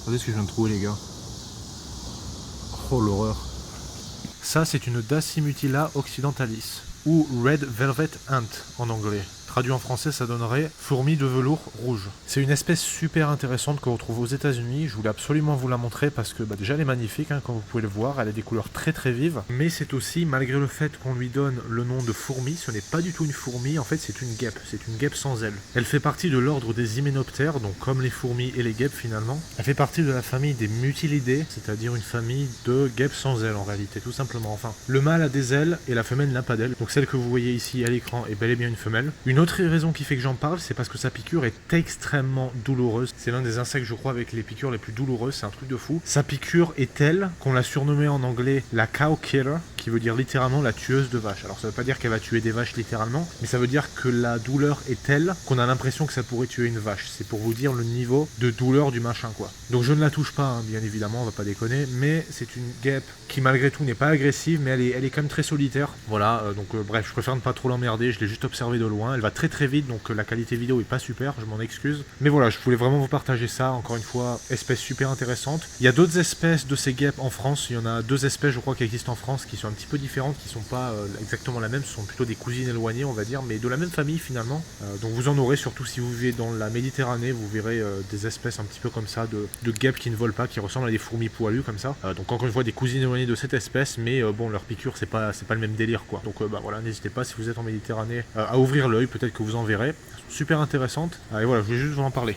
Regardez ce que je viens de trouver, les gars. Oh, l'horreur. Ça, c'est une Dacimutila occidentalis, ou Red Velvet Ant en anglais. Traduit en français, ça donnerait fourmi de velours rouge. C'est une espèce super intéressante qu'on retrouve aux États-Unis. Je voulais absolument vous la montrer parce que déjà elle est magnifique, hein, comme vous pouvez le voir. Elle a des couleurs très très vives. Mais c'est aussi, malgré le fait qu'on lui donne le nom de fourmi, ce n'est pas du tout une fourmi. En fait, c'est une guêpe. C'est une guêpe sans ailes. Elle fait partie de l'ordre des hyménoptères, donc comme les fourmis et les guêpes finalement. Elle fait partie de la famille des Mutilidés, c'est-à-dire une famille de guêpes sans ailes en réalité, tout simplement. Enfin, le mâle a des ailes et la femelle n'a pas d'ailes. Donc celle que vous voyez ici à l'écran est bel et bien une femelle. Une autre raison qui fait que j'en parle, c'est parce que sa piqûre est extrêmement douloureuse. C'est l'un des insectes, je crois, avec les piqûres les plus douloureuses, c'est un truc de fou. Sa piqûre est telle qu'on l'a surnommée en anglais la cow killer, qui veut dire littéralement la tueuse de vaches. Alors ça veut pas dire qu'elle va tuer des vaches littéralement, mais ça veut dire que la douleur est telle qu'on a l'impression que ça pourrait tuer une vache. C'est pour vous dire le niveau de douleur du machin, quoi. Donc je ne la touche pas, hein, bien évidemment, on va pas déconner, mais c'est une guêpe qui malgré tout n'est pas agressive, mais elle est quand même très solitaire. Voilà, bref, je préfère ne pas trop l'emmerder, je l'ai juste observé de loin. Elle va très très vite, donc la qualité vidéo est pas super, je m'en excuse. Mais voilà, je voulais vraiment vous partager ça, encore une fois, espèce super intéressante. Il y a d'autres espèces de ces guêpes en France, il y en a 2 espèces je crois qui existent en France, qui sont un petit peu différentes, qui sont pas exactement la même, ce sont plutôt des cousines éloignées on va dire, mais de la même famille finalement. Donc vous en aurez, surtout si vous vivez dans la Méditerranée, vous verrez des espèces un petit peu comme ça, de guêpes qui ne volent pas, qui ressemblent à des fourmis poilues comme ça. Donc encore une fois des cousines éloignées de cette espèce, mais bon leur piqûre c'est pas le même délire quoi. Donc voilà, n'hésitez pas si vous êtes en Méditerranée à ouvrir l'œil, peut-être que vous en verrez. Elles sont super intéressantes. Et voilà, je voulais juste vous en parler.